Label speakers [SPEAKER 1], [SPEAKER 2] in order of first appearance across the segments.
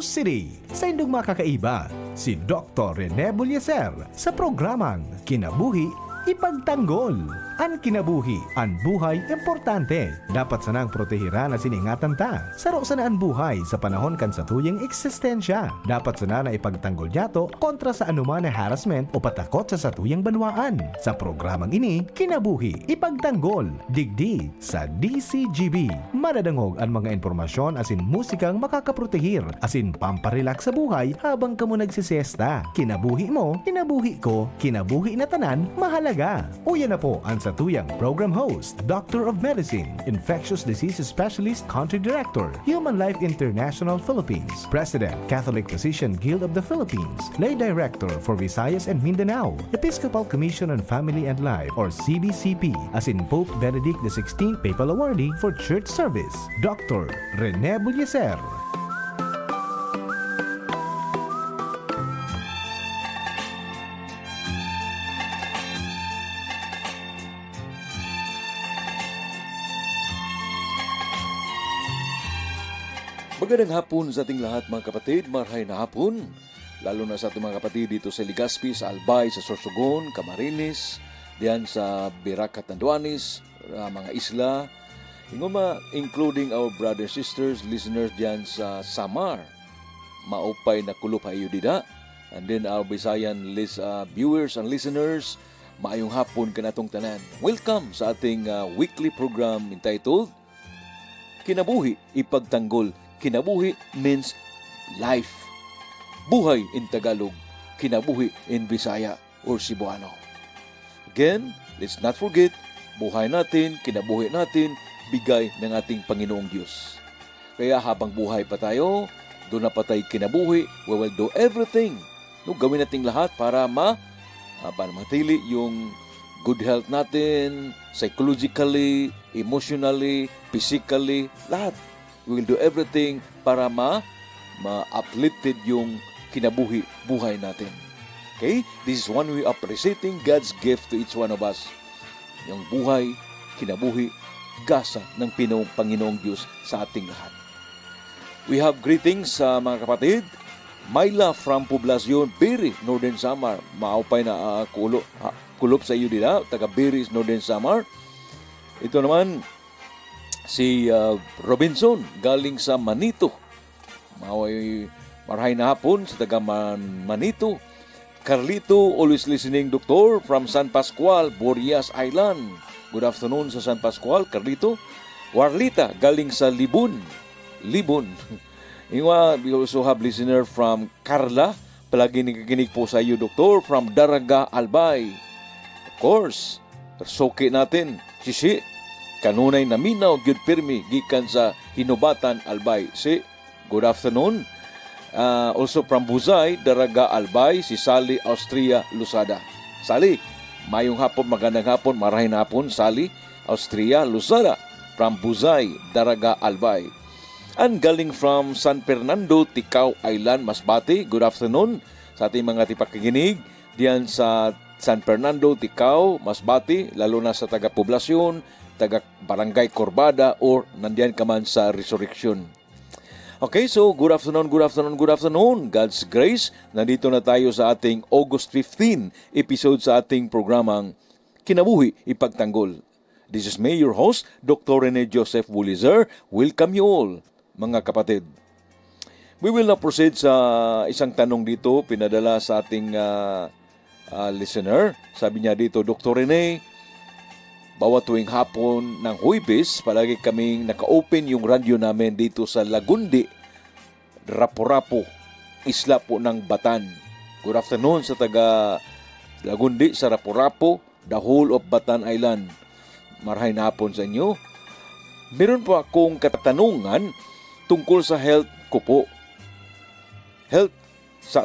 [SPEAKER 1] City. Sa indong makakaiba, si Dr. Rene Bulyacer sa programang Kinabuhi Ipagtanggol. Ang kinabuhi, ang buhay, importante. Dapat sanang protehira na siningatan ta. Saro sana ang buhay sa panahon kan sa tuyang eksistensya. Dapat sana na ipagtanggol yato kontra sa anuman na harassment o patakot sa satuyang banwaan. Sa programang ini, Kinabuhi Ipagtanggol. Digdi sa DCGB. Madadangog ang mga informasyon asin musikang makakaprotehir asin pamparelax sa buhay habang kamo nagsisesta. Kinabuhi mo, kinabuhi ko, kinabuhi na tanan, mahalaga. Uyan na po ang satuyang program host, Doctor of Medicine, Infectious Diseases Specialist, Country Director, Human Life International Philippines, President, Catholic Physician Guild of the Philippines, Lay Director for Visayas and Mindanao, Episcopal Commission on Family and Life or CBCP, as in Pope Benedict XVI Papal Awardee for Church Service, Dr. Rene Bulyacer.
[SPEAKER 2] Magandang hapon sa ating lahat mga kapatid, marhay na hapon. Lalo na sa ating mga kapatid dito sa Legazpi, sa Albay, sa Sorsogon, Camarines, diyan sa Birac, Catanduanes, mga isla. Including our brothers and sisters, listeners diyan sa Samar. Maupay na kulop hayo dida. And then our Visayan viewers and listeners, maayong hapon kanatong tanan. Welcome sa ating weekly program entitled Kinabuhi Ipagtanggol. Kinabuhi means life. Buhay in Tagalog. Kinabuhi in Bisaya or Cebuano. Again, let's not forget, buhay natin, kinabuhi natin, bigay ng ating Panginoong Diyos. Kaya habang buhay pa tayo, doon na pa tayo kinabuhi, we will do everything. Gawin natin lahat para matili yung good health natin, psychologically, emotionally, physically, lahat. We will do everything para ma-uplifted yung buhay natin. Okay? This is one way of appreciating God's gift to each one of us. Yung buhay, kinabuhi, gasa ng Panginoong Diyos sa ating lahat. We have greetings sa mga kapatid. Myla from Poblacion, Biri, Northern Samar. Maupay na kulop sa iyo dila, taga Biri, Northern Samar. Ito naman, si Robinson, galing sa Manito. Marhay na hapon sa taga Manito. Carlito, always listening, Doctor, from San Pascual, Borias Island. Good afternoon sa San Pascual, Carlito. Warlita, galing sa Libon. We also have listener from Carla. Palagi nakikinig po sa iyo, Doctor, from Daraga, Albay. Of course, soke natin, Sisi. Kanunay na minaw, gyud pirmi, gikan sa Hinubatan, Albay. Good afternoon. Also from Buzay, Daraga, Albay, si Sally, Austria, Lusada. Sally, mayong hapon, magandang hapon, marahin hapon, Sally, Austria, Lusada, from Buzay, Daraga, Albay. And galing from San Fernando, Ticao Island, Masbate. Good afternoon sa ating mga tipakikinig diyan sa San Fernando, Ticao, Masbate, lalo na sa taga-poblasyon, taga-barangay Corbada, or nandiyan ka man sa Resurrection. Okay, so good afternoon. God's grace. Nandito na tayo sa ating August 15 episode sa ating programang Kinabuhi Ipagtanggol. This is me, your host, Dr. Rene Joseph Bulyacer. Welcome you all, mga kapatid. We will now proceed sa isang tanong dito, pinadala sa ating listener. Sabi niya dito, Dr. Rene, bawat tuwing hapon ng Huwebes, palagi kaming naka-open yung radyo namin dito sa Lagundi, Rapu-Rapu, isla po ng Batan. Good afternoon sa taga Lagundi, sa Rapu-Rapu, the whole of Batan Island. Marahay na hapon sa inyo. Meron po akong katanungan tungkol sa health ko po.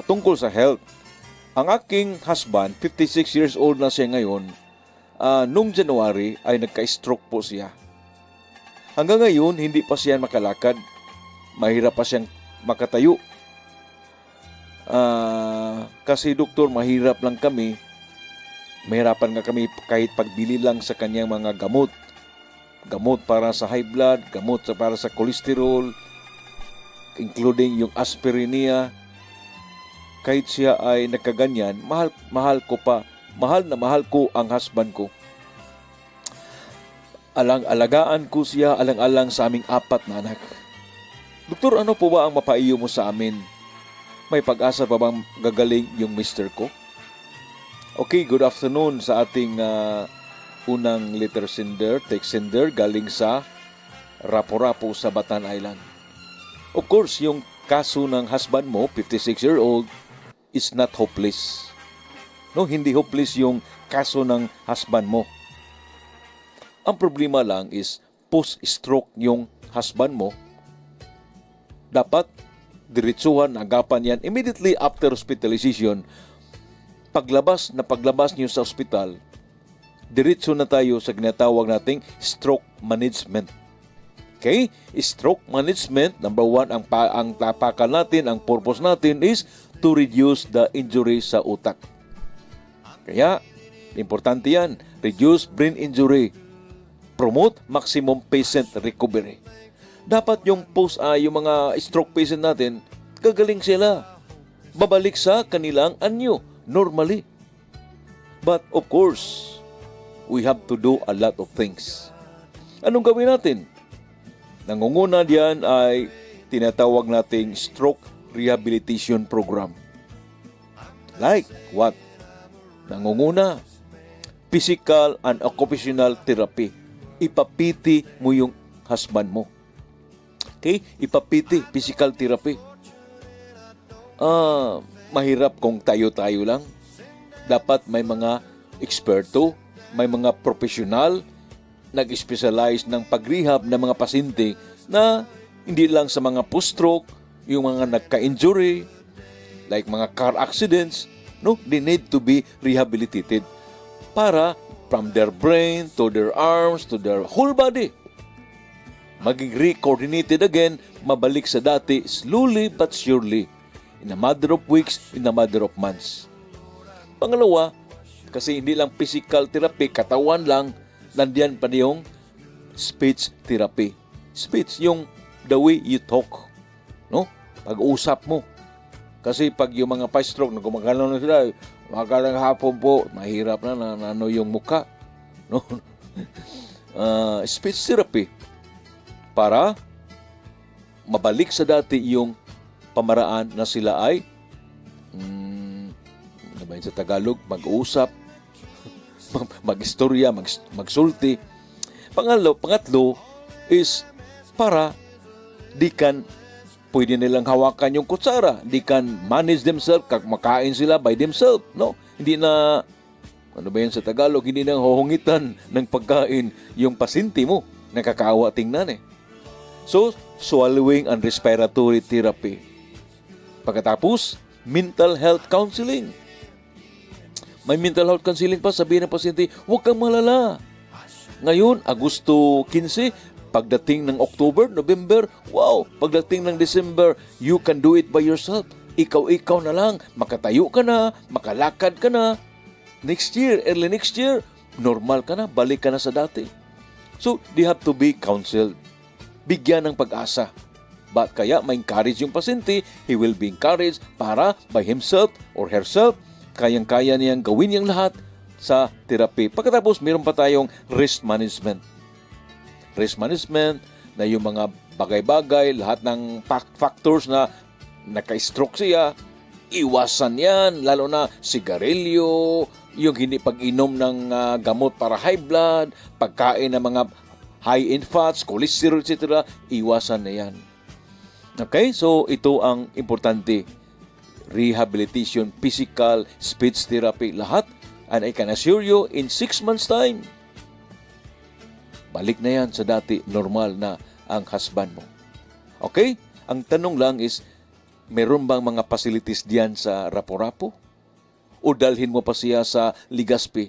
[SPEAKER 2] Tungkol sa health. Ang aking husband, 56 years old na siya ngayon, nung January ay nagka-stroke po siya. Hanggang ngayon, hindi pa siya makalakad. Mahirap pa siyang makatayo. Kasi doktor, mahirap lang kami. Mahirapan nga kami kahit pagbili lang sa kanyang mga gamot. Gamot para sa high blood, gamot para sa cholesterol. including yung aspirin niya. Kahit siya ay nagkaganyan, mahal ko ang husband ko. Alagaan ko siya alang-alang sa aming 4 na anak. Doktor, ano po ba ang mapaiyo mo sa amin? May pag-asa pa bang gagaling yung mister ko? Okay, good afternoon sa ating unang letter sender, text sender galing sa Rapo-Rapo sa Batan Island. Of course, yung kaso ng husband mo, 56-year-old, is not hopeless. No, hindi hopeless yung kaso ng husband mo. Ang problema lang is post-stroke yung husband mo. Dapat diretsuhan, agapan yan immediately after hospitalization. Paglabas niyo sa ospital, diretso na tayo sa ginatawag nating stroke management. Okay? Stroke management, number 1, ang tapakan natin, ang purpose natin is to reduce the injury sa utak. Kaya, importante yan. Reduce brain injury. Promote maximum patient recovery. Dapat yung mga stroke patient natin, gagaling sila. Babalik sa kanilang anyo, normally. But of course, we have to do a lot of things. Anong gawin natin? Nangunguna diyan ay tinatawag nating stroke rehabilitation program. Like what? Nangunguna, physical and occupational therapy. Ipapiti mo yung husband mo. Okay? Ipapiti, physical therapy. Mahirap kung tayo-tayo lang. Dapat may mga eksperto, may mga profesional, nag-specialize ng pag-rehab ng mga pasyente na hindi lang sa mga post-stroke, yung mga nagka-injury, like mga car accidents, no, they need to be rehabilitated para from their brain to their arms to their whole body maging re-coordinated again, mabalik sa dati slowly but surely, in a matter of weeks, in a matter of months. Pangalawa, kasi hindi lang physical therapy, katawan lang, nandiyan pa yung speech therapy. Speech, yung the way you talk, no? Pag-usap mo. Kasi pag yung mga pa-stroke, na gumagalaw na sila, magandang hapon po, mahirap na ano yung muka. No? Speech therapy para mabalik sa dati yung pamaraan na sila ay ano ba yun sa Tagalog? Mag-usap, mag-istorya, magsulti. Pangatlo is para di kan pwede nilang hawakan yung kutsara, di kan manage themselves, makain sila by themselves, no? Hindi na ano ba yun sa Tagalog, hindi na huhungitan ng pagkain yung pasyente mo, nakakaawa tingnan eh. So, swallowing and respiratory therapy. Pagkatapos, mental health counseling. May mental health counseling pa, sabihin ng pasyente, huwag kang malala. Ngayon, Agosto 15, pagdating ng October, November, wow, pagdating ng December, you can do it by yourself. Ikaw na lang, makatayo ka na, makalakad ka na. Next year, early next year, normal ka na, balik ka na sa dati. So, they have to be counseled. Bigyan ng pag-asa. But kaya ma-encourage yung pasyente, he will be encouraged para by himself or herself, kayang-kaya niyang gawin yung lahat sa therapy. Pagkatapos, mayroon pa tayong risk management. Risk management na yung mga bagay-bagay, lahat ng factors na naka-stroke siya, iwasan yan, lalo na sigarilyo, yung hindi pag-inom ng gamot para high blood, pagkain ng mga high in fats, cholesterol, etc., iwasan na yan. Okay, so ito ang importante. Rehabilitation, physical, speech therapy, lahat. And I can assure you, in 6 months' time, balik na yan sa dati, normal na ang husband mo. Okay? Ang tanong lang is, meron bang mga facilities diyan sa Rapo-Rapo? O dalhin mo pa siya sa Legazpi?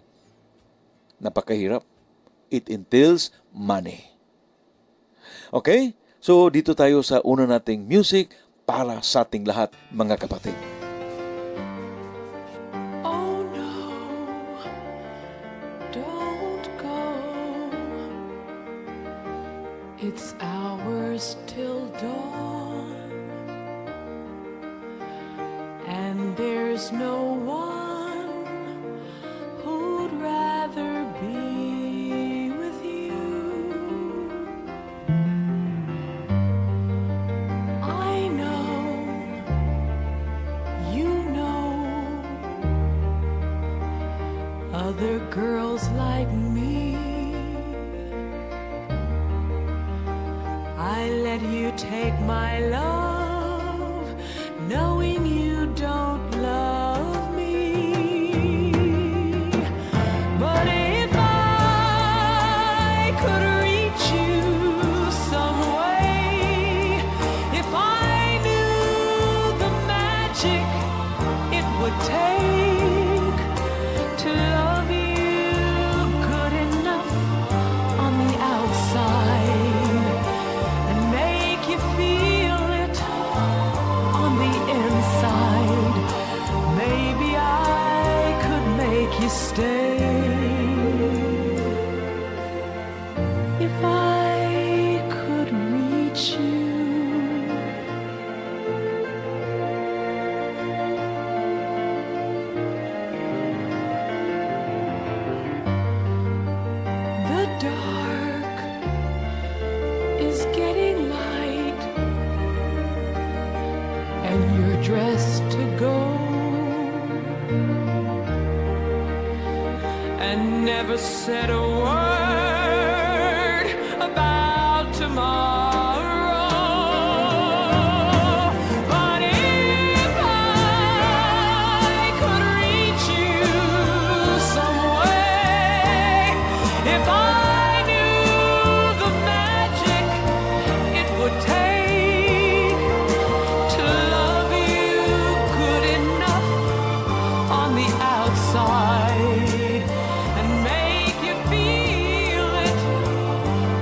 [SPEAKER 2] Napakahirap. It entails money. Okay? So, dito tayo sa una nating music para sa ating lahat, mga kapatid.
[SPEAKER 3] Oh no, don't go. It's hours till dawn. there's no one who'd rather be with you. I know, you know, other girls like me. I let you take my love, knowing you don't love me. But if I could reach you some way, if I knew the magic it would take to love you good enough on the outside and make you feel it on the inside, maybe I could make you stay. If I could reach you. The dark is getting light, and you're dressed to go, and never said a word about tomorrow. But if I could reach you some way, if I knew the magic it would take to love you good enough on the outside and make you feel it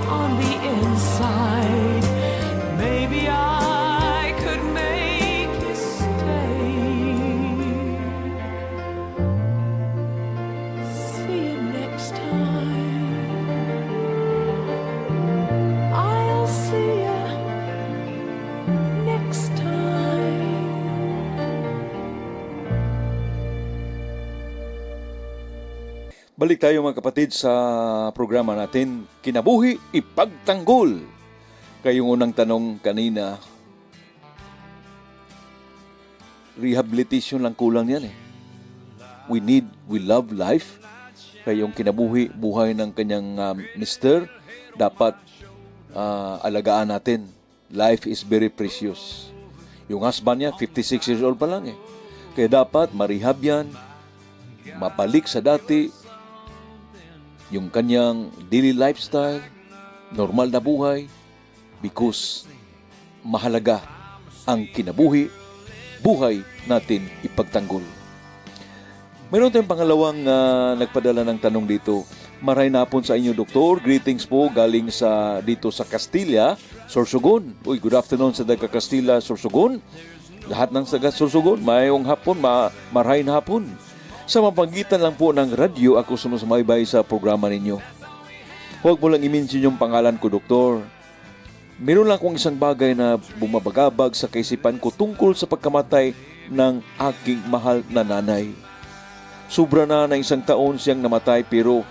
[SPEAKER 3] on the inside, maybe I could make you stay. See you next time. I'll see you next time.
[SPEAKER 2] Balik tayo mga kapatid sa programa natin, Kinabuhi Ipagtanggol. Kayong unang tanong kanina, rehabilitation lang kulang yan eh. We love life. Kayong kinabuhi, buhay ng kanyang mister, dapat alagaan natin. Life is very precious. Yung husband niya, 56 years old pa lang eh. Kaya dapat marehab yan, mabalik sa dati, yung kanyang daily lifestyle, normal na buhay, because mahalaga ang kinabuhi, buhay natin ipagtanggol. Mayroon tayong pangalawang nagpadala ng tanong dito. Maray na po sa inyo, Doktor. Greetings po galing dito sa Castilla, Sorsogon. Uy, good afternoon sa taga Castilla, Sorsogon. Lahat ng taga Sorsogon, mayong hapon, maray na hapon. Sa mapagitan lang po ng radyo, ako sumusumaybay sa programa ninyo. Huwag mo lang i-mention yung pangalan ko, Doktor. Meron lang akong isang bagay na bumabagabag sa kaisipan ko tungkol sa pagkamatay ng aking mahal na nanay. Sobra na isang taon siyang namatay, pero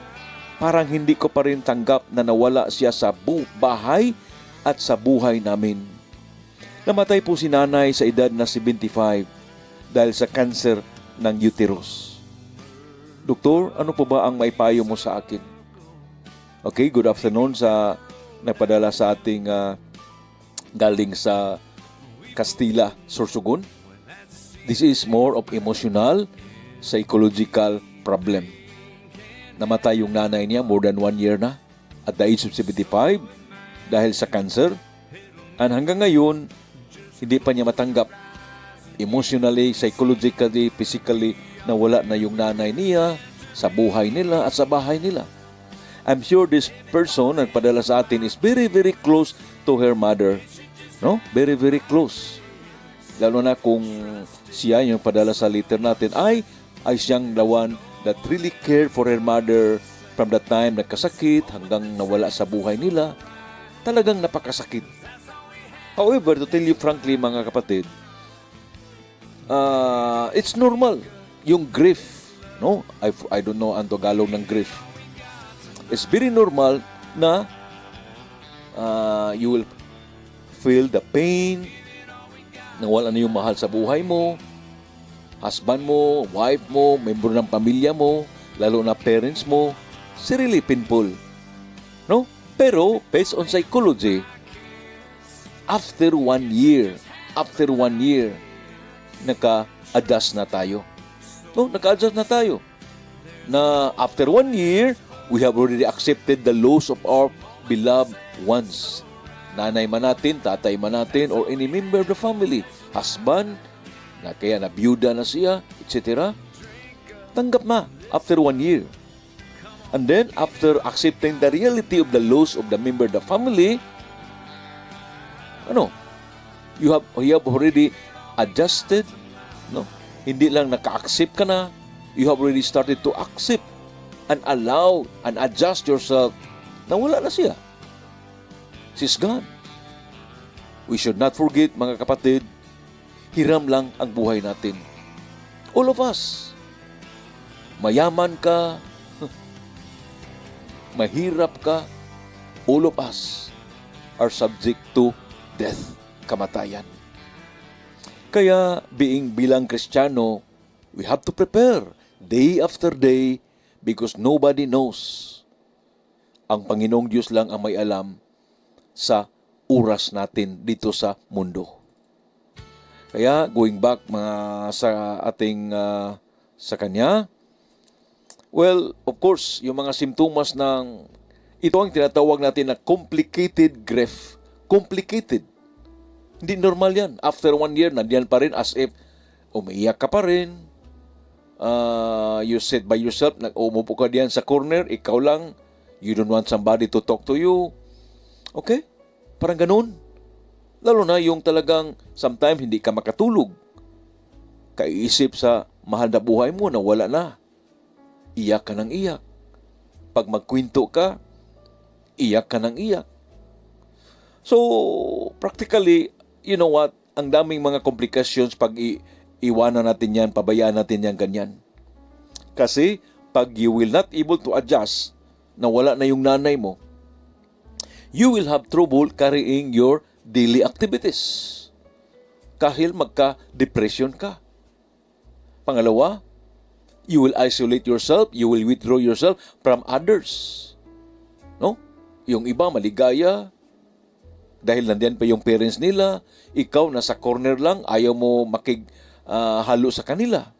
[SPEAKER 2] parang hindi ko pa rin tanggap na nawala siya sa bahay at sa buhay namin. Namatay po si nanay sa edad na 75 dahil sa cancer ng uterus. Doktor, ano po ba ang maipayo mo sa akin? Okay, good afternoon sa nagpadala sa ating galing sa Castilla, Sorsogon. This is more of emotional, psychological problem. Namatay yung nanay niya more than 1 year na at the age of 75 dahil sa cancer. And hanggang ngayon, hindi pa niya matanggap emotionally, psychologically, physically na wala na yung nanay niya sa buhay nila at sa bahay nila. I'm sure this person na nagpadala sa atin is very, very close to her mother. No? Very, very close. Lalo na kung siya yung padala sa letter natin ay siyang the one that really cared for her mother from the time nagkasakit hanggang nawala sa buhay nila. Talagang napakasakit. However, to tell you frankly mga kapatid, it's normal. Yung grief, no? I don't know ang Tagalog ng grief. It's very normal na you will feel the pain na wala na yung mahal sa buhay mo, husband mo, wife mo, member ng pamilya mo, lalo na parents mo. It's really painful. No? Pero, based on psychology, after 1 year, naka-adjust na tayo. No? Naka-adjust na tayo. Na after 1 year, we have already accepted the loss of our beloved ones. Nanay man natin, tatay man natin, or any member of the family, husband, na kaya na byuda na siya, etc. Tanggap na after 1 year. And then, after accepting the reality of the loss of the member of the family, you have already adjusted, no? Hindi lang naka-accept ka na, you have already started to accept and allow and adjust yourself na wala na siya. She's gone. We should not forget, mga kapatid, hiram lang ang buhay natin. All of us. Mayaman ka, mahirap ka, all of us are subject to death, kamatayan. Kaya, bilang Kristiyano, we have to prepare day after day because nobody knows. Ang Panginoong Diyos lang ang may alam sa oras natin dito sa mundo. Kaya, going back sa ating sa Kanya, well, of course, yung mga simptomas ng ito ang tinatawag natin na complicated grief. Complicated. Hindi normal yan. After 1 year, nandiyan pa rin as if umiiyak ka pa rin. You sit by yourself, umupo ka diyan sa corner, ikaw lang. You don't want somebody to talk to you. Okay? Parang ganun. Lalo na yung talagang sometimes hindi ka makatulog. Kaiisip sa mahal na buhay mo na wala na. Iyak ka ng iyak. Pag magkwento ka, iyak ka ng iyak. So, practically, you know what? Ang daming mga complications pag iwanan natin yan, pabayaan natin yan, ganyan. Kasi, pag you will not able to adjust, na wala na yung nanay mo, you will have trouble carrying your daily activities. Kahil magka-depression ka. Pangalawa, you will isolate yourself, you will withdraw yourself from others. No? Yung iba maligaya, dahil nandiyan pa yung parents nila, ikaw nasa corner lang, ayaw mo halo sa kanila.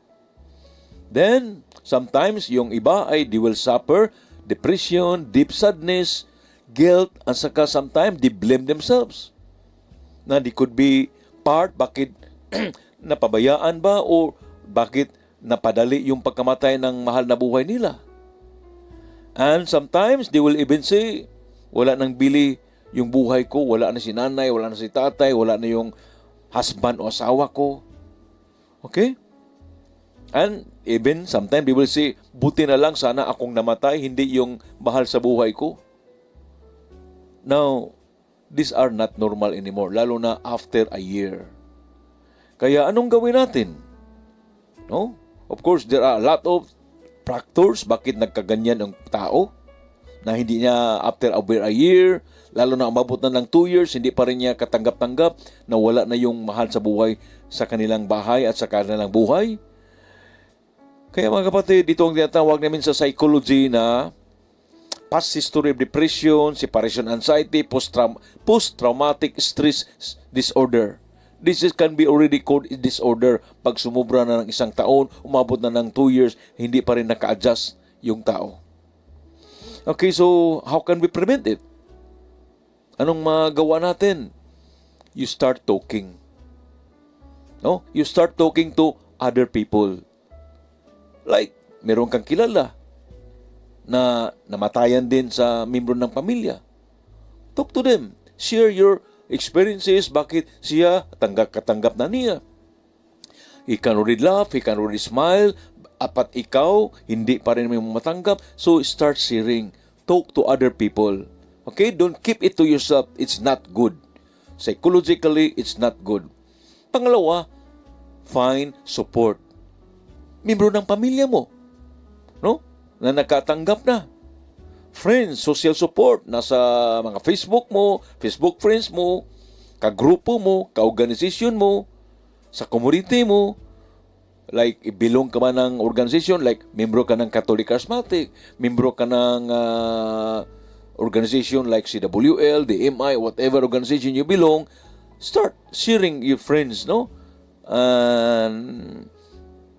[SPEAKER 2] Then, sometimes yung iba ay they will suffer depression, deep sadness, guilt, and saka sometimes they blame themselves. Na they could be bakit napabayaan ba o bakit napadali yung pagkamatay ng mahal na buhay nila. And sometimes they will even say, wala nang bili yung buhay ko, wala na si nanay, wala na si tatay, wala na yung husband o asawa ko. Okay? And even sometimes they will say, buti na lang sana akong namatay, hindi yung mahal sa buhay ko. Now, these are not normal anymore, lalo na after a year. Kaya anong gawin natin? No? Of course, there are a lot of factors bakit nagkaganyan ang tao na hindi niya after a year, lalo na umabot na ng 2 years, hindi pa rin niya katanggap-tanggap na wala na yung mahal sa buhay sa kanilang bahay at sa kanilang buhay. Kaya mga kapatid, ito ang tinatawag namin sa psychology na past history of depression, separation anxiety, post-traumatic stress disorder. This can be already called disorder pag sumubra na ng 1 taon, umabot na ng 2 years, hindi pa rin naka-adjust yung tao. Okay, so how can we prevent it? Anong magawa natin? You start talking. No? You start talking to other people. Like, meron kang kilala na namatayan din sa membro ng pamilya. Talk to them. Share your experiences, bakit siya katanggap na niya. He can already laugh, he can already smile, apat ikaw, hindi pa rin may matanggap. So, start sharing. Talk to other people. Okay? Don't keep it to yourself. It's not good. Psychologically, it's not good. Pangalawa, find support. Membro ng pamilya mo, no? Na nakatanggap na. Friends, social support, nasa mga Facebook mo, Facebook friends mo, kagrupo mo, kaorganisasyon mo, sa community mo, like, ibilong ka ba ng organization, like, membro ka ng Catholic Charismatic, membro ka ng organization like CWL, DMI, whatever organization you belong, start sharing your friends, no?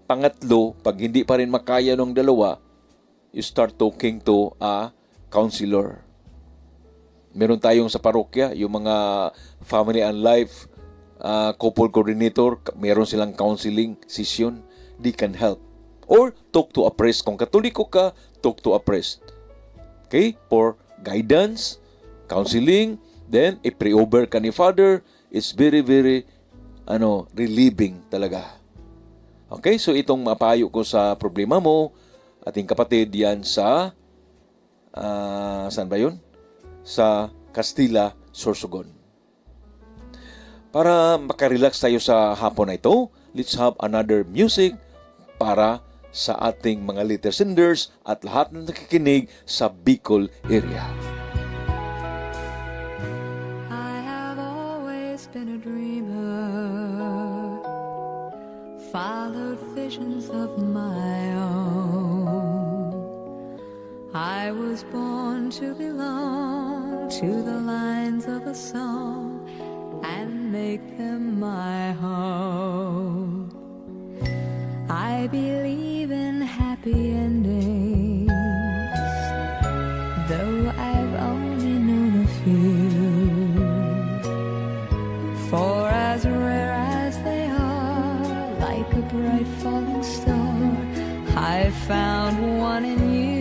[SPEAKER 2] Pangatlo, pag hindi pa rin makaya ng dalawa, you start talking to a counselor. Meron tayong sa parokya, yung mga family and life couple coordinator, meron silang counseling session. They can help. Or talk to a priest. Kung Katoliko ka, talk to a priest. Okay? For guidance, counseling, then i-pray-over ka ni Father. It's very, very relieving talaga. Okay? So itong mapayo ko sa problema mo, ating kapatid yan sa saan ba yun? Sa Castilla, Sorsogon. Para makarelax tayo sa hapon na ito, let's have another music para sa ating mga little senders at lahat na nakikinig sa Bicol area.
[SPEAKER 3] I have always been a dreamer, followed visions of my own. I was born to belong to the lines of a song and make them my home. I believe in happy endings, though I've only known a few. For as rare as they are, like a bright falling star, I found one in you.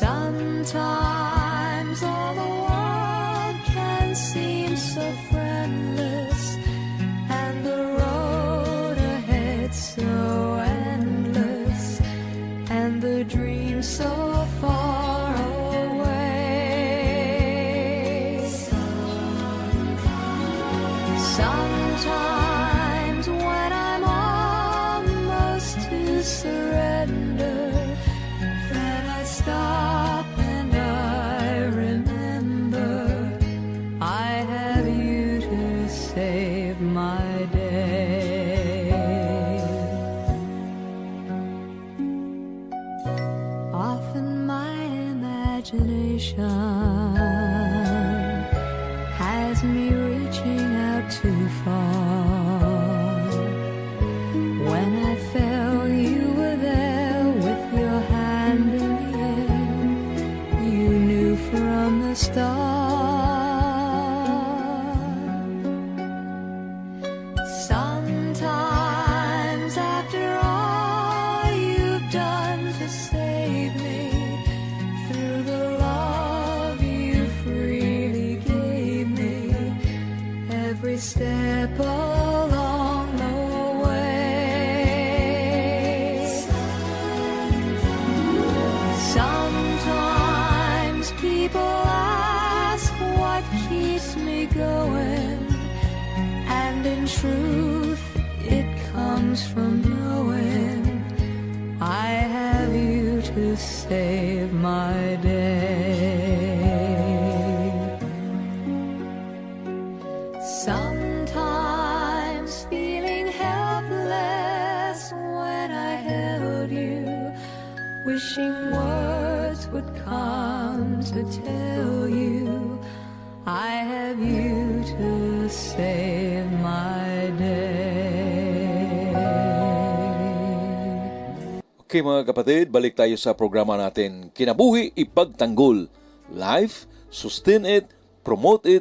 [SPEAKER 3] Sometimes all the world can seem so friendless, and the road ahead so endless, and the dream so far away. Sometimes when I'm almost to surrender, then I stop and I remember I have you to save my day. Often my imagination has me reaching out too far. When I felt you were there with your hand in the air, you knew from the start. Sometimes after all you've done to save me, through the love you freely gave me, every step along the way. Sometimes people ask what keeps me going, and in truth it comes from knowing I have you to save my day. Sometimes feeling helpless when I held you, wishing words would come to tell you I have you to save my day.
[SPEAKER 2] Okay mga kapatid, balik tayo sa programa natin. Kinabuhi, ipagtanggol. Life, sustain it, promote it,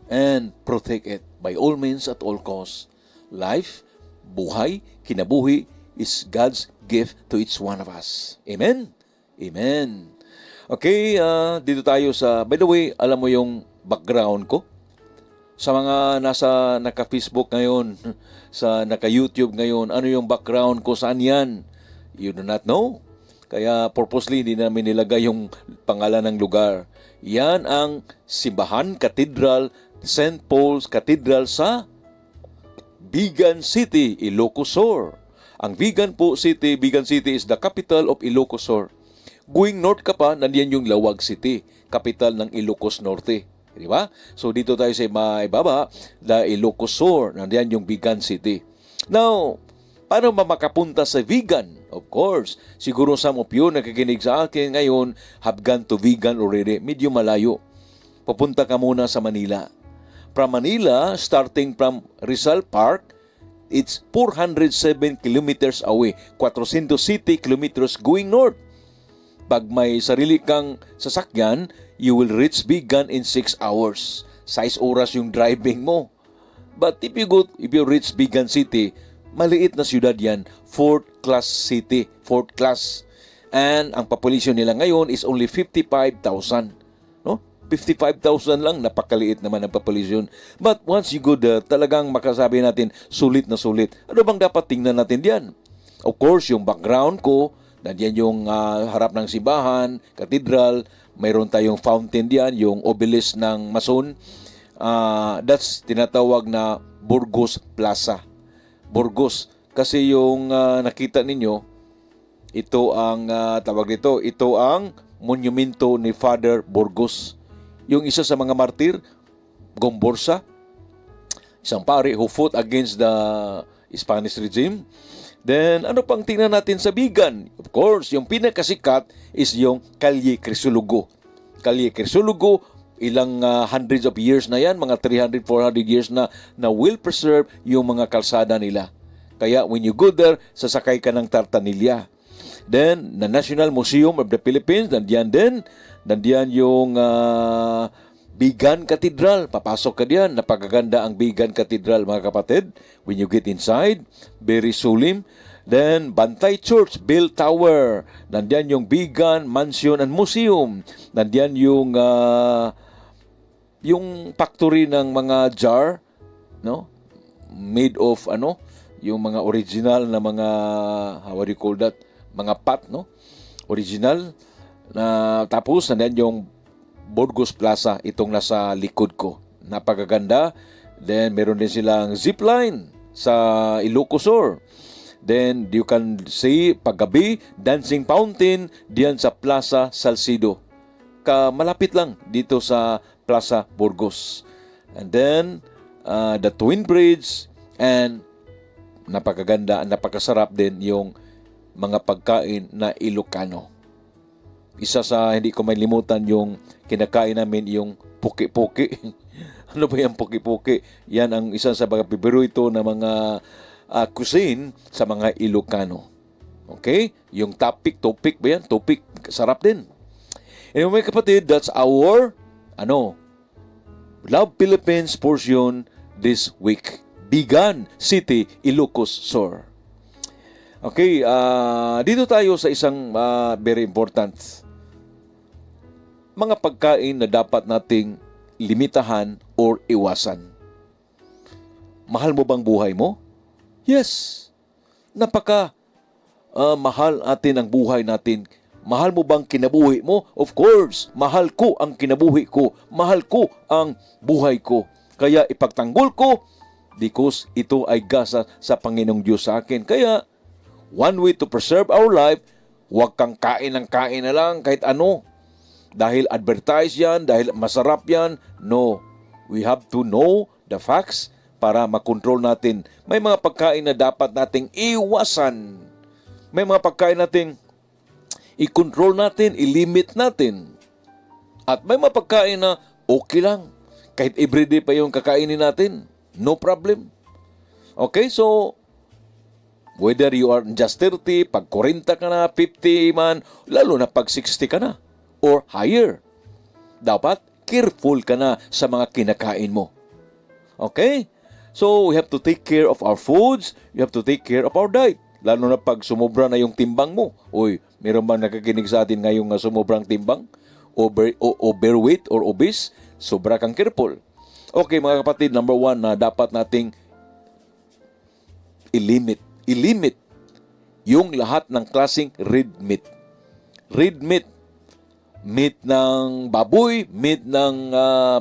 [SPEAKER 2] and protect it by all means at all costs. Life, buhay, kinabuhi is God's gift to each one of us. Amen? Amen. Okay, dito tayo sa, by the way, alam mo yung background ko? Sa mga naka-Facebook ngayon, sa naka-YouTube ngayon, ano yung background ko, saan yan? You do not know. Kaya purposely hindi namin nilagay yung pangalan ng lugar. Yan ang Simbahan Cathedral, St. Paul's Cathedral sa Vigan City, Ilocos Sur. Ang Vigan City is the capital of Ilocos Sur. Going north ka pa, nandiyan yung Lawag City, capital ng Ilocos Norte. Di ba? So dito tayo sa maibaba, the Ilocos Sur, nandiyan yung Vigan City. Now, paano makapunta sa Vigan? Of course, siguro some of you nakikinig sa akin ngayon have gone to Vigan already. Medyo malayo. Papunta ka muna sa Manila. From Manila, starting from Rizal Park, it's 407 kilometers away. 470 kilometers going north. Pag may sarili kang sasakyan, you will reach Vigan in 6 hours. 6 oras yung driving mo. But if you reach Vigan City, maliit na siyudad yan, 4th class city, 4th class. And ang population nila ngayon is only 55,000. No? 55,000 lang, napakaliit naman ang population. But once you go there, talagang makasabi natin, sulit na sulit. Ano bang dapat tingnan natin diyan? Of course, yung background ko, nandiyan yung harap ng simbahan, katedral, mayroon tayong fountain diyan, yung obelisk ng Mason. That's tinatawag na Burgos Plaza. Burgos. Kasi yung nakita ninyo, ito ang tawag dito, ito ang monumento ni Father Burgos. Yung isa sa mga martir, Gomborsa, isang pare who fought against the Spanish regime. Then, ano pang tingnan natin sa Vigan? Of course, yung pinakasikat is yung Calle Crisologo. Calle Crisologo, ilang hundreds of years na yan, mga 300, 400 years na will preserve yung mga kalsada nila. Kaya when you go there, sasakay ka ng tartanilya. Then, the National Museum of the Philippines, nandiyan din. Nandiyan yung Vigan Cathedral. Papasok ka diyan. Napakaganda ang Vigan Cathedral, mga kapatid. When you get inside, very solemn. Then, Bantay Church, Bell Tower. Nandiyan yung Vigan Mansion and Museum. Nandiyan yung factory ng mga jar, no? Made of, yung mga original na mga, how do you call that? Mga pot, no? Original. Tapos, nandiyan yung Burgos Plaza, itong nasa likod ko. Napakaganda. Then, meron din silang zipline sa Ilocos Sur. Then, you can see, paggabi, dancing fountain, diyan sa Plaza Salcido. Malapit lang dito sa Plaza Burgos. And then, the Twin Bridge, and napakaganda, napakasarap din yung mga pagkain na Ilocano. Isa sa hindi ko mailimutan yung kinakain namin yung puki-puki. Ano ba yung puki-puki? Yan ang isa sa mga paborito na mga cuisine sa mga Ilocano. Okay? Yung topik ba yan? Topik, sarap din. Anyway, mga kapatid, that's our Love Philippines portion this week. Vigan City, Ilocos Sur. Okay, dito tayo sa isang very important. Mga pagkain na dapat nating limitahan or iwasan. Mahal mo bang buhay mo? Yes. Mahal atin ang buhay natin. Mahal mo bang kinabuhi mo? Of course. Mahal ko ang kinabuhi ko. Mahal ko ang buhay ko. Kaya ipagtanggol ko because ito ay gasa sa Panginoong Diyos sa akin. Kaya, one way to preserve our life, huwag kang kain ng kain na lang kahit ano. Dahil advertise yan, dahil masarap yan. No. We have to know the facts para makontrol natin. May mga pagkain na dapat nating iwasan. May mga pagkain nating i-control natin, i-limit natin. At may mga pagkain na okay lang. Kahit everyday pa yung kakainin natin. No problem. Okay, so whether you are just 30, pag 40 ka na, 50 man, lalo na pag 60 ka na or higher. Dapat careful ka na sa mga kinakain mo. Okay? So, we have to take care of our foods. We have to take care of our diet. Lalo na pag sumobra na yung timbang mo. Uy, meron bang nakakinig sa atin ngayong sumobrang timbang? Overweight or obese? Sobra kang careful. Okay, mga kapatid, number 1 na dapat nating i-limit yung lahat ng klaseng red meat. Red meat. Meat ng baboy, meat ng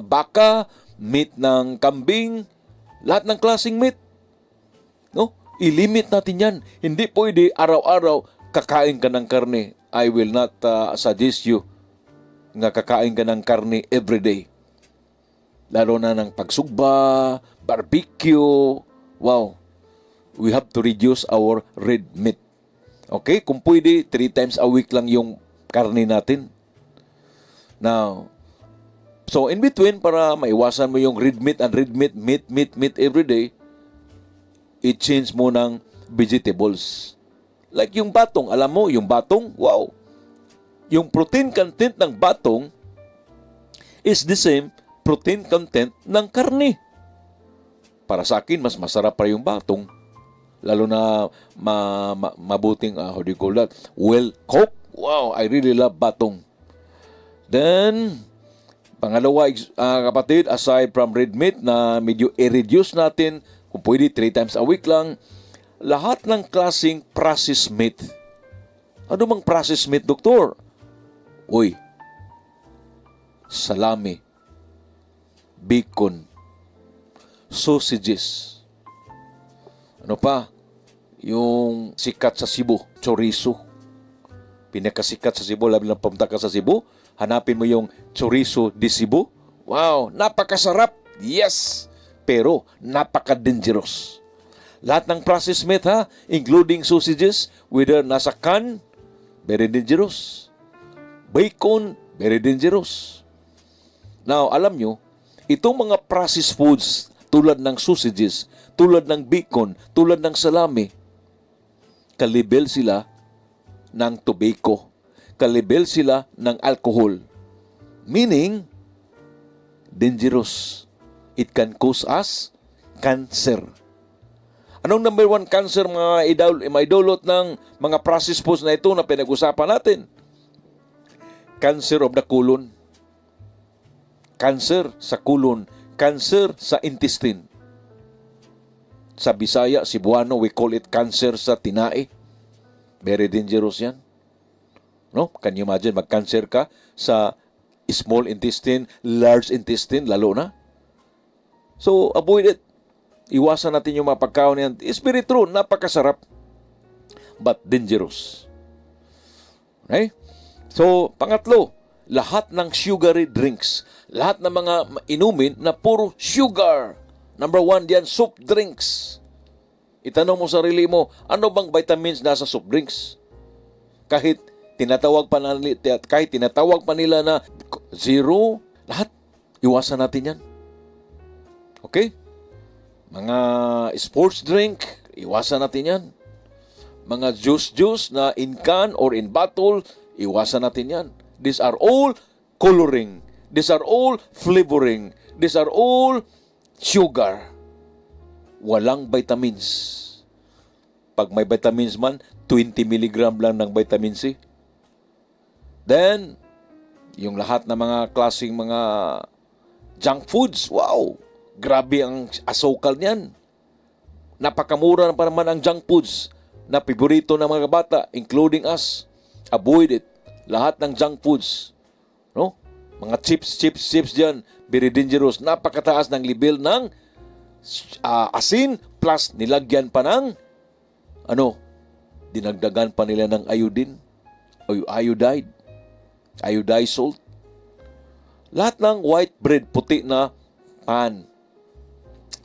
[SPEAKER 2] baka, meat ng kambing, lahat ng klaseng meat. No? I-limit natin yan. Hindi pwede araw-araw kakain ka ng karne. I will not suggest you nga kakain ka ng karne every day. Lalo na ng pagsugba, barbecue. Wow. We have to reduce our red meat. Okay? Kung pwede, 3 times a week lang yung karne natin. Now, so in between, para maiwasan mo yung red meat and red meat every day, i-change mo ng vegetables. Like yung batong. Alam mo, yung batong, wow. Yung protein content ng batong is the same protein content ng karne. Para sa akin, mas masarap pa yung batong. Lalo na mabuting, how do you call that? Well cooked. Wow, I really love batong. Then, pangalawa, kapatid, aside from red meat na medyo i-reduce natin, kung pwede 3 times a week lang, lahat ng klaseng processed meat. Ano bang processed meat, doktor? Uy, salami, bacon, sausages. Ano pa? Yung sikat sa Cebu, chorizo. Pinakasikat sa Cebu, labi lang pumunta ka sa Cebu, hanapin mo yung chorizo de Cebu. Wow, napakasarap. Yes! Pero napaka-dangerous. Lahat ng processed meat, including sausages, whether nasa can, very dangerous. Bacon, very dangerous. Now, alam nyo, itong mga processed foods, tulad ng sausages, tulad ng bacon, tulad ng salami, kalibel sila ng tobacco. Kalibel sila ng alcohol. Meaning, dangerous. It can cause us cancer. Anong number 1 cancer, mga idolot ng mga processed foods na ito na pinag-usapan natin? Cancer of the colon. Cancer sa colon. Cancer sa intestine. Sa Bisaya, Cebuano, we call it cancer sa tinae. Very dangerous yan. No? Can you imagine, mag-cancer ka sa small intestine, large intestine, lalo na? So, avoid it. Iwasan natin yung mga pagkaon yan. It's very true, napakasarap, but dangerous. Okay? So, pangatlo, lahat ng sugary drinks, lahat ng mga inumin na puro sugar. Number 1 diyan, soft drinks. Itanong mo sarili mo, ano bang vitamins nasa soft drinks? Kahit tinatawag pa nila na zero, lahat, iwasan natin yan. Okay? Mga sports drink, iwasan natin yan. Mga juice na in can or in bottle, iwasan natin yan. These are all coloring. These are all flavoring. These are all sugar. Walang vitamins. Pag may vitamins man, 20 mg lang ng vitamin C. Then, yung lahat ng mga klaseng mga junk foods, wow! Grabe ang asukal niyan. Napakamura pa naman ang junk foods na paborito ng mga bata, including us. Avoid it. Lahat ng junk foods. No? Mga chips dyan, very dangerous. Napakataas ng level ng asin plus nilagyan pa ng dinagdagan pa nila ng iodine o iodized salt. Lahat ng white bread, puti na pan.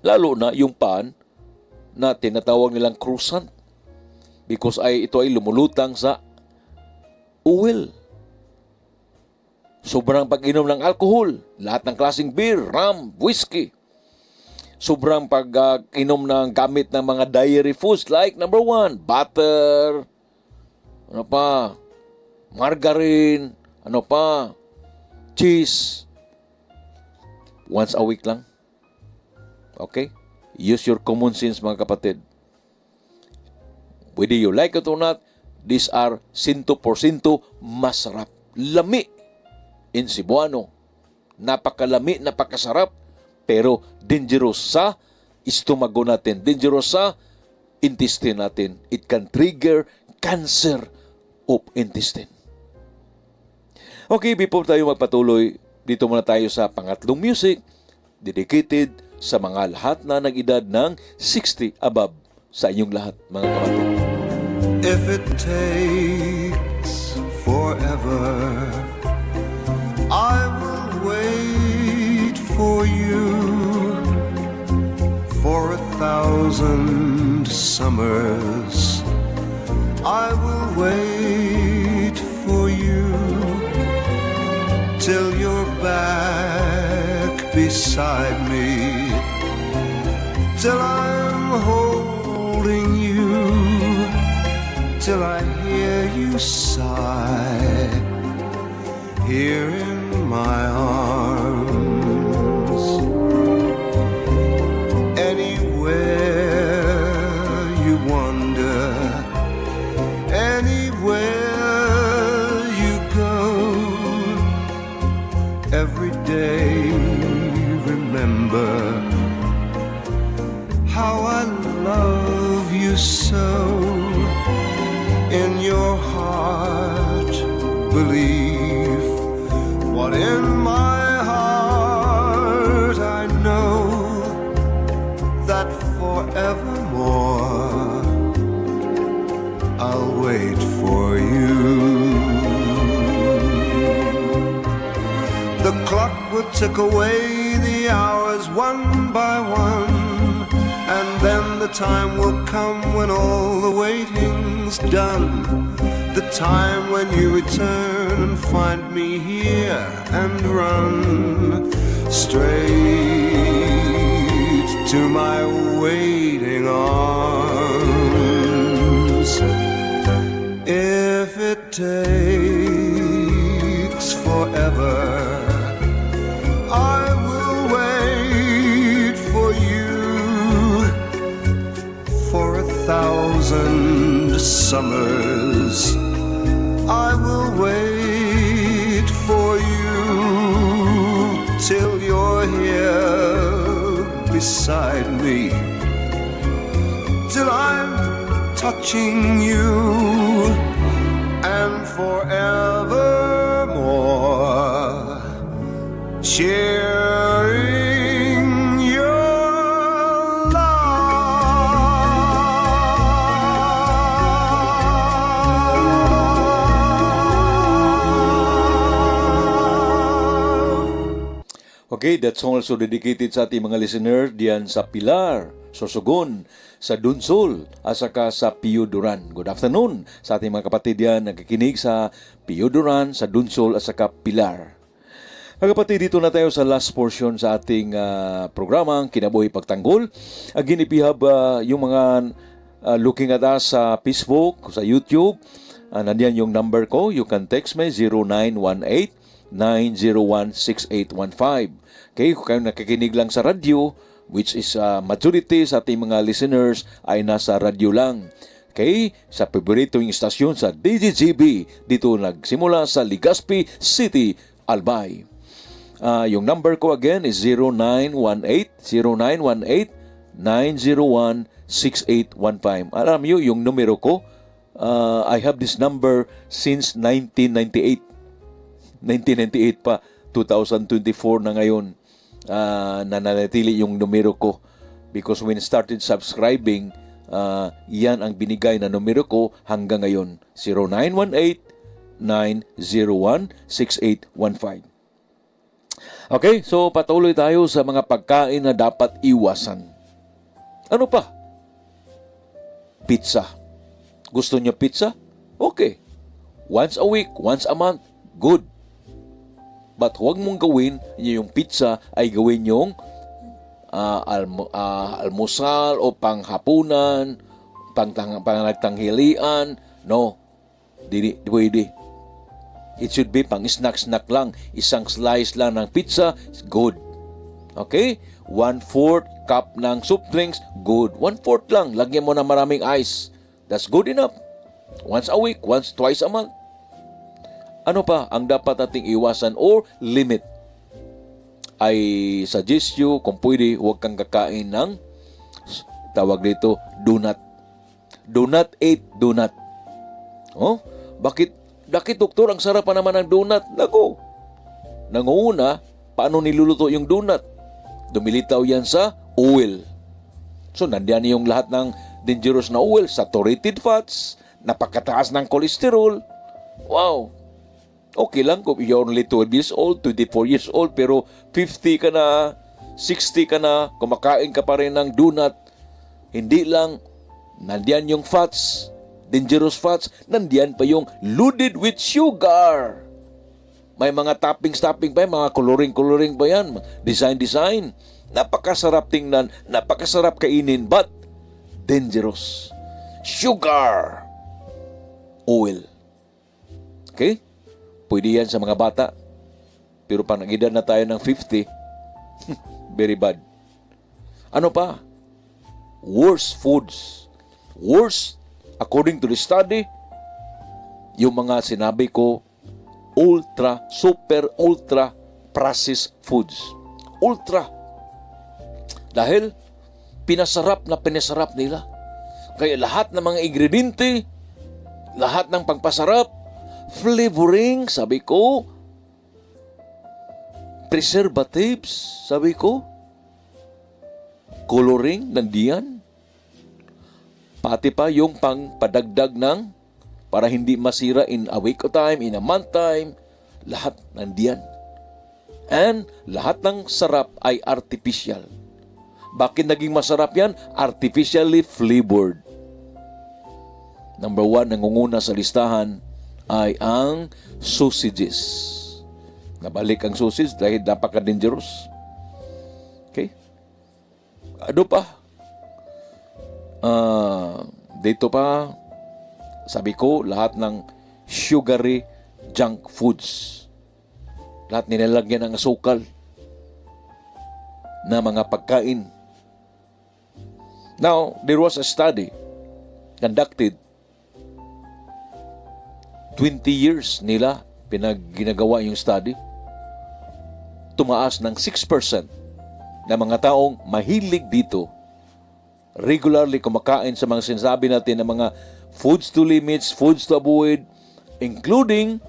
[SPEAKER 2] Lalo na yung pan na tinatawag nilang croissant because ito ay lumulutang sa oil. Sobrang pag-inom ng alcohol, lahat ng klaseng beer, rum, whiskey. Sobrang pag-inom ng gamit ng mga dairy foods like number 1, butter, margarine, cheese. Once a week lang. Okay? Use your common sense, mga kapatid. Whether you like it or not, these are 100% masarap. Lami in Cebuano. Napakalami, napakasarap, pero dangerous sa istomago natin, dangerous sa intestine natin. It can trigger cancer of intestine. Okay, before tayo magpatuloy, dito muna tayo sa pangatlong music dedicated sa mga lahat na nag-edad ng 60 above. sa inyong lahat, mga kapatid.
[SPEAKER 4] If it takes forever, I will wait for you. For 1,000 summers, I will wait for you. Till you're back beside me, till I'm holding you, till I hear you sigh here in my arms. Anywhere you wander, anywhere you go, every day remember how I love you so. In your heart believe what in my heart I know, that forevermore I'll wait for you. The clock will tick away the hours one by one, and then the time will come when all the waiting's done. The time when you return and find me here and run straight to my waiting arms. If it takes forever, I will wait for you. For 1,000 summers, I will wait for you till you're here beside me, till I'm touching you, and forevermore sharing your love.
[SPEAKER 2] Okay, that's also dedicated sa ating mga listener diyan sa Pilar, Sorsogon, sa Dunsol, at saka sa Pio Duran. Good afternoon sa ating mga kapatid diyan nagkikinig sa Pio Duran, sa Dunsol, at saka Pilar. Mga kapatid, dito na tayo sa last portion sa ating programang Kinabuhi Pagtanggol. Again, if you have yung mga looking at us sa Facebook, sa YouTube, nandiyan yung number ko. You can text me 0918-901-6815. Okay, kung kayo nakikinig lang sa radyo, which is majority sa ating mga listeners ay nasa radyo lang. Okay, sa paboritong istasyon sa DGGB, dito nagsimula sa Legazpi City, Albay. Yung number ko again is 0918-901-6815. Alam nyo, yung numero ko, I have this number since 1998. 1998 pa, 2024 na ngayon, nananatili yung numero ko. Because when I started subscribing, yan ang binigay na numero ko hanggang ngayon. 0918-901-6815. Okay, so patuloy tayo sa mga pagkain na dapat iwasan. Ano pa? Pizza. Gusto niyo pizza? Okay. Once a week, once a month, good. But huwag mong gawin yung pizza ay gawin yung almusal o panghapunan, pangnagtanghalian. No. Di pwede. It should be pang snack-snack lang. Isang slice lang ng pizza is good. Okay? 1/4 cup ng soup drinks, good. 1/4 lang. Lagyan mo na maraming ice. That's good enough. Once a week, twice a month. Ano pa ang dapat nating iwasan or limit? I suggest you, kung pwede, huwag kang kakain ng tawag dito, donut. Do not eat donut. Oh? Bakit, doktor, ang sarap pa naman ng donut? Naku! Nanguna, paano niluluto yung donut? Dumilitaw yan sa oil. So, nandiyan yung lahat ng dangerous na oil, saturated fats, napakataas ng cholesterol. Wow! Okay lang kung you're only 12 years old, 24 years old, pero 50 ka na, 60 ka na, kumakain ka pa rin ng donut. Hindi lang, nandiyan yung fats, dangerous fats, nandiyan pa yung loaded with sugar. May mga toppings pa yan, mga coloring pa yan, design. Napakasarap tingnan, napakasarap kainin, but dangerous. Sugar. Oil. Okay? Pwede yan sa mga bata. Pero pag nag-edad na tayo ng 50, very bad. Ano pa? Worse foods. Worse, according to the study, yung mga sinabi ko, super ultra processed foods. Ultra. Dahil pinasarap nila. Kaya lahat ng mga ingrediente, lahat ng pangpasarap, flavoring, sabi ko, preservatives, sabi ko, coloring, nandiyan. Pati pa yung pangpadagdag ng para hindi masira in a week of time, in a month time, lahat nandiyan. And lahat ng sarap ay artificial. Bakit naging masarap yan? Artificially flavored. Number 1, nangunguna sa listahan ay ang sausages. Nabalik ang sausage dahil napaka-dangerous. Okay? Ano pa? Dito pa, sabi ko, lahat ng sugary junk foods. Lahat nilalagyan ng asukal na mga pagkain. Now, there was a study conducted 20 years nila ginagawa yung study. Tumaas ng 6% na mga taong mahilig dito, regularly kumakain sa mga sinasabi natin na mga foods to limits, foods to avoid, including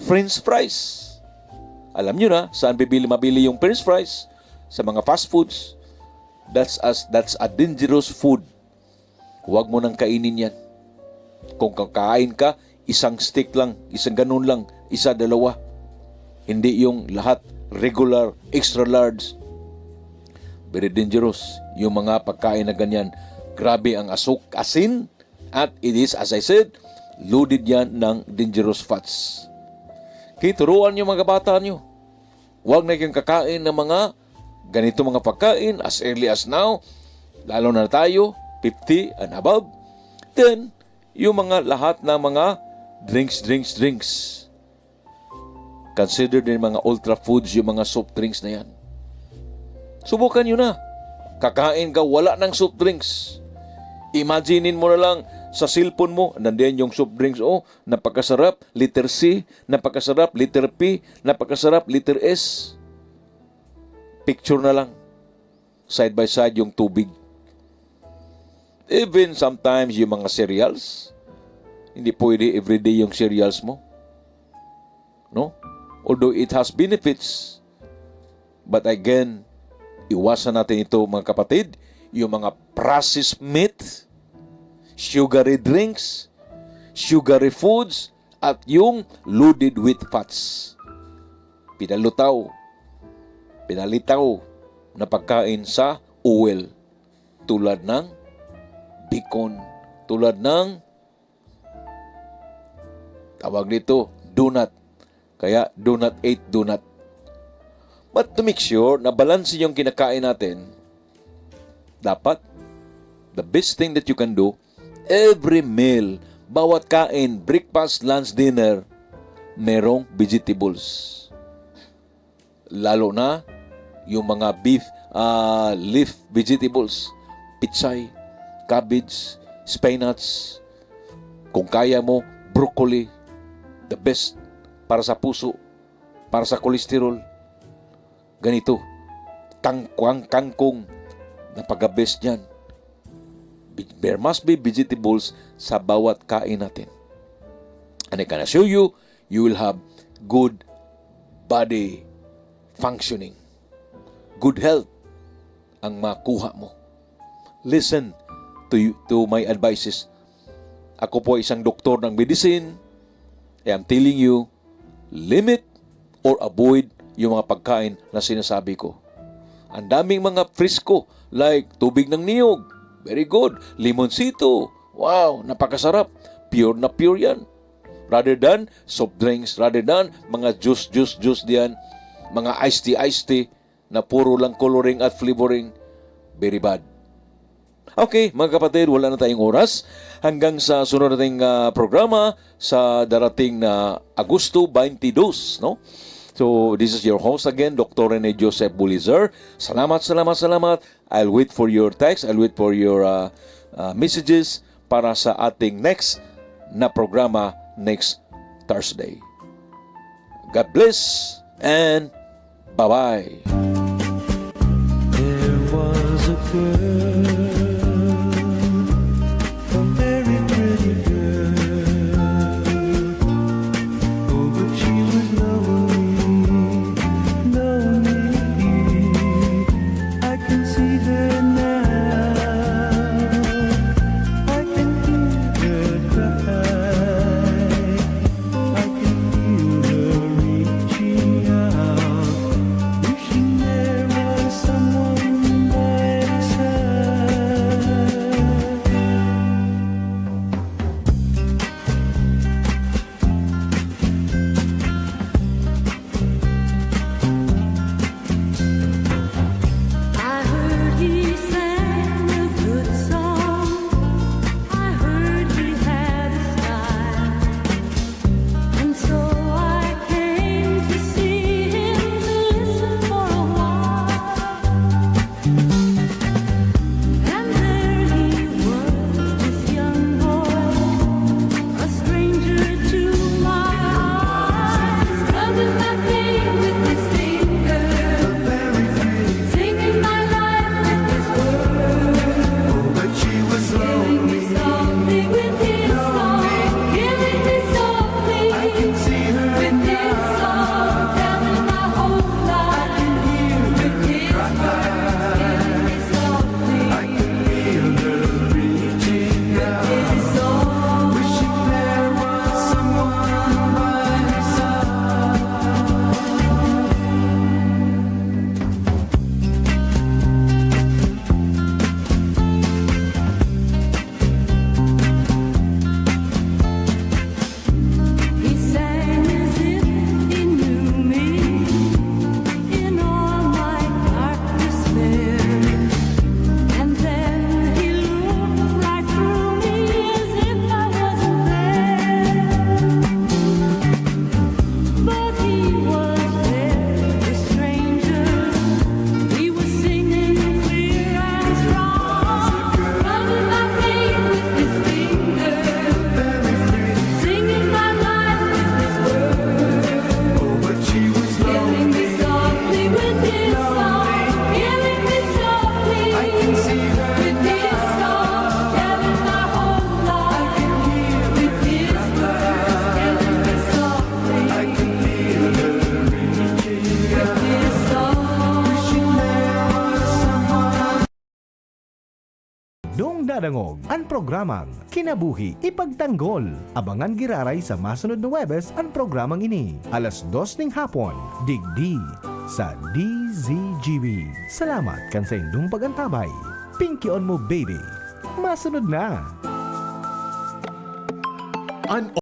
[SPEAKER 2] French fries. Alam nyo na, saan mabili yung French fries? Sa mga fast foods. That's a dangerous food. Huwag mo nang kainin yan. Kung kakain ka, isang stick lang, isang ganun lang, isa, dalawa. Hindi yung lahat regular, extra large. Very dangerous. Yung mga pagkain na ganyan. Grabe ang asin. At it is, as I said, loaded yan ng dangerous fats. Okay, turuan nyo mga bata nyo. Huwag na kayong kakain ng mga ganito mga pagkain as early as now. Lalo na tayo, 50 and above. Then, yung mga lahat ng mga drinks. Consider din mga ultra foods, yung mga soft drinks na yan. Subukan nyo na. Kakain ka, wala ng soft drinks. Imaginein mo na lang sa cellphone mo, nandiyan yung soft drinks. Oh, napakasarap, letter C. Napakasarap, letter P. Napakasarap, letter S. Picture na lang. Side by side yung tubig. Even sometimes yung mga cereals. Hindi pwede everyday yung cereals mo. No? Although it has benefits. But again, iwasan natin ito mga kapatid. Yung mga processed meat, sugary drinks, sugary foods, at yung loaded with fats. Pinalitaw na pagkain sa oil. Tulad ng bacon. Tulad ng tawag dito, donut. Kaya, do not eat donut. But to make sure na balanse yung kinakain natin, dapat, the best thing that you can do, every meal, bawat kain, breakfast, lunch, dinner, merong vegetables. Lalo na, yung mga leaf vegetables, pitsay, cabbage, spinach, kung kaya mo, broccoli, the best para sa puso, para sa kolesterol. Ganito, kangkong, napaka-best yan. There must be vegetables sa bawat kain natin. And I can assure you, you will have good body functioning. Good health ang makuha mo. Listen, to my advices. Ako po isang doktor ng medicine. I am telling you, limit or avoid yung mga pagkain na sinasabi ko. Ang daming mga frisco, like tubig ng niyog. Very good. Limoncito. Wow, napakasarap. Pure na pure yan. Rather than soft drinks, rather than mga juice diyan, mga iced tea na puro lang coloring at flavoring. Very bad. Okay, mga kapatid, wala na tayong oras. Hanggang sa sunod nating programa sa darating na Agosto 22, no? So, this is your host again, Dr. Rene Joseph Bulizer. Salamat. I'll wait for your text. I'll wait for your messages para sa ating next na programa next Thursday. God bless and bye-bye.
[SPEAKER 5] There was a girl, a very pretty girl. Oh, but she was lonely, lonely. I can see her now. I can hear her cry. I can feel her reaching out, wishing there was someone by her side.
[SPEAKER 3] I heard he sang a good song. I heard he had a style, and so I came to see him to listen for a while. And there he was, this young boy, a stranger to my eyes, rubbing my feet with his finger. Singing my life with his words,
[SPEAKER 5] But she was
[SPEAKER 3] killing me softly with his song, killing me softly with his song, telling my whole life with his words, killing me softly with his song.
[SPEAKER 5] wishing there was someone by her side.
[SPEAKER 3] He sang as if he knew me in all my dark despair, and then he looked right through me as if I wasn't there. But he was there, the stranger. He was singing clear and strong, rubbing my feet with his finger. Singing my life with his words,
[SPEAKER 5] But she was
[SPEAKER 3] killing me softly with his song, killing me softly with his song, telling my whole life with his words, killing me softly with his song.
[SPEAKER 1] Dong dadangog ang programang Kinabuhi Ipagtanggol. Abangan giraray sa masunod na Webes ang programang ini. Alas 2 ng hapon, digdi sa DZGB. Salamat kan sa indong pagantabay. Pinky on mo baby. Masunod na.